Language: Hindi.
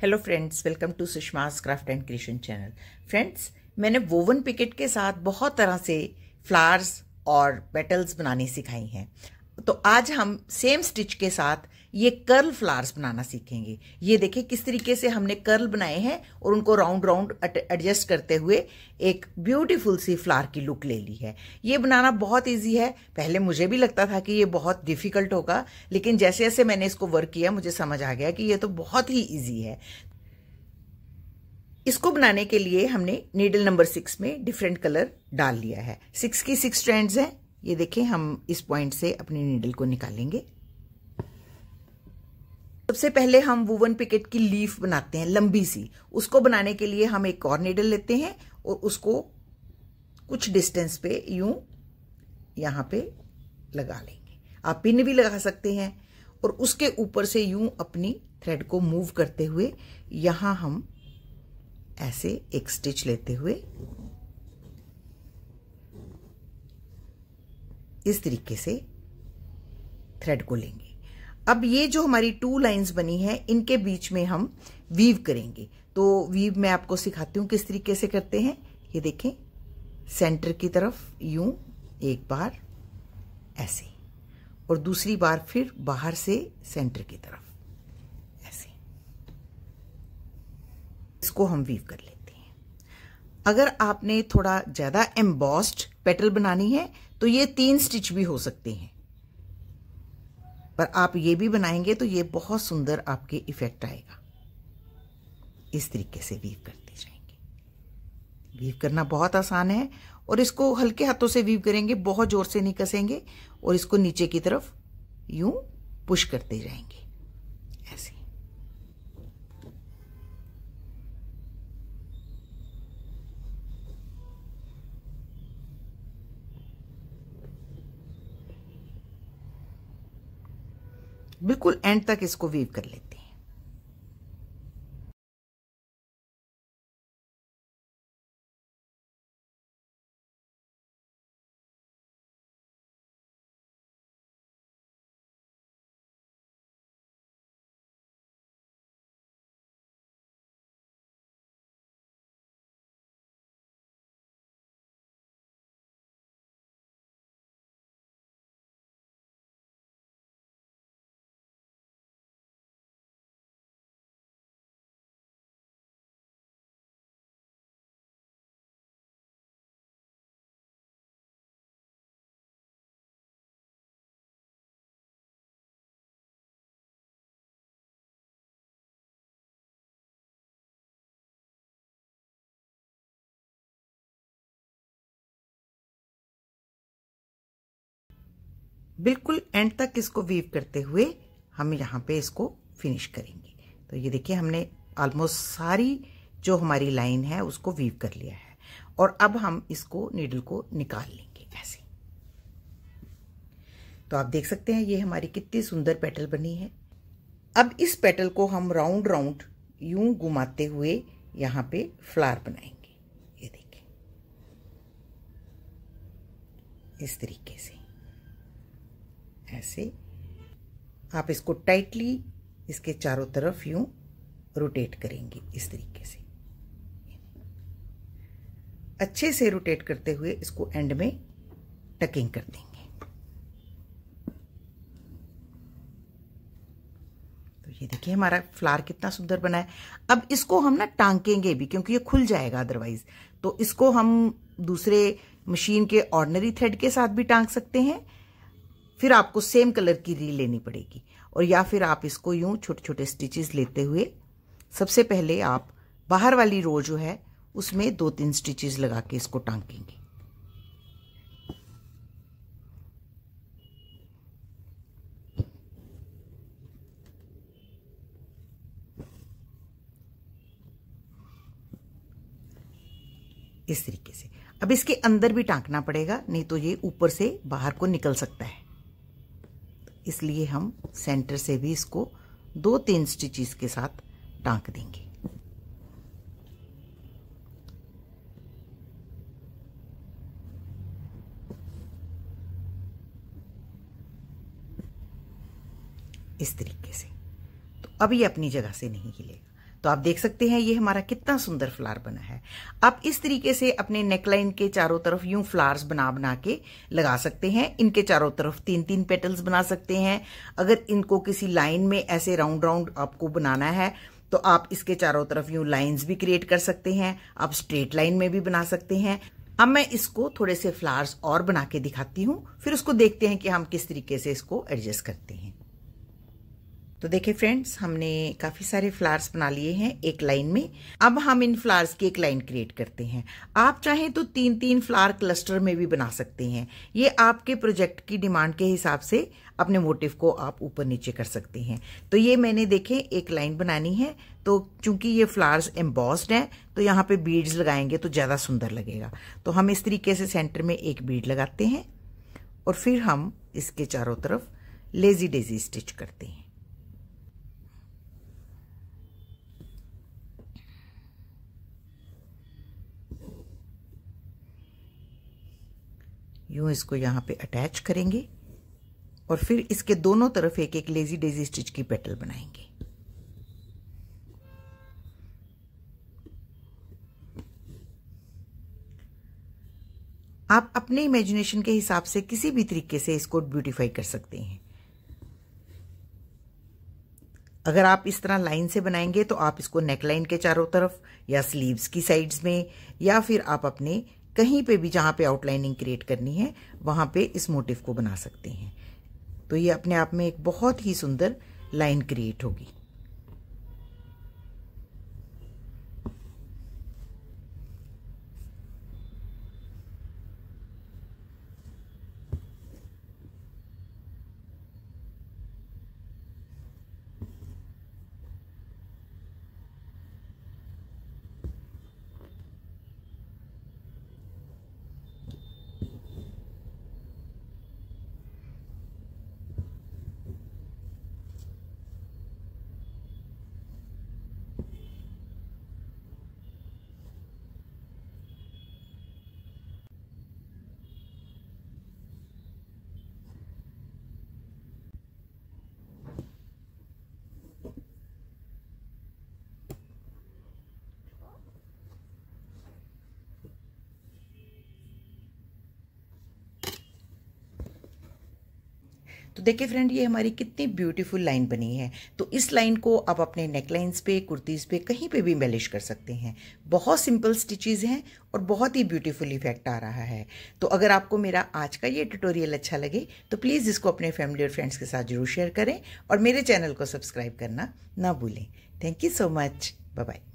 Hello friends, welcome to Sushma's craft and creation channel. Friends, मैंने वोवन पिकेट के साथ बहुत तरह से फ्लावर्स और पेटल्स बनानी सिखाई हैं। तो आज हम सेम स्टिच के साथ ये कर्ल फ्लावर्स बनाना सीखेंगे। ये देखिए किस तरीके से हमने कर्ल बनाए हैं और उनको राउंड राउंड एडजस्ट करते हुए एक ब्यूटीफुल सी फ्लावर की लुक ले ली है। ये बनाना बहुत इजी है। पहले मुझे भी लगता था कि ये बहुत डिफिकल्ट होगा, लेकिन जैसे जैसे मैंने इसको वर्क किया मुझे समझ आ गया कि ये तो बहुत ही इजी है। इसको बनाने के लिए हमने नीडल नंबर 6 में डिफरेंट कलर डाल लिया है। 6 की 6 स्ट्रैंड्स हैं। ये देखें, हम इस पॉइंट से अपनी नीडल को निकालेंगे। सबसे पहले हम वूवन पिकेट की लीफ बनाते हैं, लंबी सी। उसको बनाने के लिए हम एक और नीडल लेते हैं और उसको कुछ डिस्टेंस पे यूं यहां पे लगा लेंगे। आप पिन भी लगा सकते हैं और उसके ऊपर से यूं अपनी थ्रेड को मूव करते हुए यहां हम ऐसे एक स्टिच लेते हुए इस तरीके से थ्रेड को लेंगे। अब ये जो हमारी 2 लाइंस बनी है, इनके बीच में हम वीव करेंगे। तो वीव मैं आपको सिखाती हूं किस तरीके से करते हैं। ये देखें, सेंटर की तरफ यूं एक बार ऐसे और दूसरी बार फिर बाहर से सेंटर की तरफ ऐसे, इसको हम वीव कर लेते हैं। अगर आपने थोड़ा ज्यादा एम्बॉस्ड पेटल बनानी है तो ये 3 स्टिच भी हो सकते हैं, पर आप ये भी बनाएंगे तो ये बहुत सुंदर आपके इफेक्ट आएगा। इस तरीके से वीव करते जाएंगे। वीव करना बहुत आसान है और इसको हल्के हाथों से वीव करेंगे, बहुत जोर से नहीं कसेंगे और इसको नीचे की तरफ यूं पुश करते जाएंगे ऐसे। बिल्कुल एंड तक इसको वीव कर लेते हैं। बिल्कुल एंड तक इसको वीव करते हुए हम यहाँ पे इसको फिनिश करेंगे। तो ये देखिए, हमने ऑलमोस्ट सारी जो हमारी लाइन है उसको वीव कर लिया है और अब हम इसको नीडल को निकाल लेंगे ऐसे। तो आप देख सकते हैं ये हमारी कितनी सुंदर पेटल बनी है। अब इस पेटल को हम राउंड राउंड यूं घुमाते हुए यहाँ पे फ्लावर बनाएंगे। ये देखिए इस तरीके से ऐसे आप इसको टाइटली इसके चारों तरफ यूं रोटेट करेंगे। इस तरीके से अच्छे से रोटेट करते हुए इसको एंड में टकिंग कर देंगे। तो ये देखिए हमारा फ्लावर कितना सुंदर बना है। अब इसको हम ना टांकेंगे भी, क्योंकि ये खुल जाएगा अदरवाइज। तो इसको हम दूसरे मशीन के ऑर्डिनरी थ्रेड के साथ भी टांग सकते हैं, फिर आपको सेम कलर की रील लेनी पड़ेगी, और या फिर आप इसको यूं छोटे छोटे स्टिचेस लेते हुए सबसे पहले आप बाहर वाली रो जो है उसमें 2-3 स्टिचेस लगा के इसको टांकेंगे। इस तरीके से अब इसके अंदर भी टांकना पड़ेगा, नहीं तो ये ऊपर से बाहर को निकल सकता है। इसलिए हम सेंटर से भी इसको 2-3 स्टिचेस के साथ टांक देंगे। इस तरीके से। तो अब ये अपनी जगह से नहीं हिलेगा। तो आप देख सकते हैं ये हमारा कितना सुंदर फ्लावर बना है। आप इस तरीके से अपने नेकलाइन के चारों तरफ यूं फ्लावर्स बना बना के लगा सकते हैं। इनके चारों तरफ 3-3 पेटल्स बना सकते हैं। अगर इनको किसी लाइन में ऐसे राउंड राउंड आपको बनाना है तो आप इसके चारों तरफ यूं लाइंस भी क्रिएट कर सकते हैं। आप स्ट्रेट लाइन में भी बना सकते हैं। अब मैं इसको थोड़े से फ्लावर्स और बना के दिखाती हूं, फिर उसको देखते हैं कि हम किस तरीके से इसको एडजस्ट करते हैं। तो देखिए फ्रेंड्स, हमने काफी सारे फ्लावर्स बना लिए हैं एक लाइन में। अब हम इन फ्लावर्स की एक लाइन क्रिएट करते हैं। आप चाहें तो 3-3 फ्लावर क्लस्टर में भी बना सकते हैं। ये आपके प्रोजेक्ट की डिमांड के हिसाब से अपने मोटिव को आप ऊपर नीचे कर सकते हैं। तो ये मैंने देखे एक लाइन बनानी है, तो चूंकि ये फ्लावर्स एम्बॉस्ड हैं तो यहाँ पे बीड्स लगाएंगे तो ज्यादा सुंदर लगेगा। तो हम इस तरीके से सेंटर में एक बीड लगाते हैं और फिर हम इसके चारों तरफ लेजी डेजी स्टिच करते हैं। यूं इसको यहाँ पे अटैच करेंगे और फिर इसके दोनों तरफ एक एक लेजी डेजी स्टिच की पेटल बनाएंगे। आप अपने इमेजिनेशन के हिसाब से किसी भी तरीके से इसको ब्यूटीफाई कर सकते हैं। अगर आप इस तरह लाइन से बनाएंगे तो आप इसको नेकलाइन के चारों तरफ या स्लीव्स की साइड्स में या फिर आप अपने कहीं पे भी जहां पे आउटलाइनिंग क्रिएट करनी है वहां पे इस मोटिव को बना सकते हैं। तो ये अपने आप में एक बहुत ही सुंदर लाइन क्रिएट होगी। तो देखिए फ्रेंड, ये हमारी कितनी ब्यूटीफुल लाइन बनी है। तो इस लाइन को आप अपने नेकलाइंस पे, कुर्तीज़ पे, कहीं पे भी एम्बेलिश कर सकते हैं। बहुत सिंपल स्टिचेस हैं और बहुत ही ब्यूटीफुल इफेक्ट आ रहा है। तो अगर आपको मेरा आज का ये ट्यूटोरियल अच्छा लगे तो प्लीज़ इसको अपने फैमिली और फ्रेंड्स के साथ जरूर शेयर करें और मेरे चैनल को सब्सक्राइब करना ना भूलें। Thank you so much. Bye bye.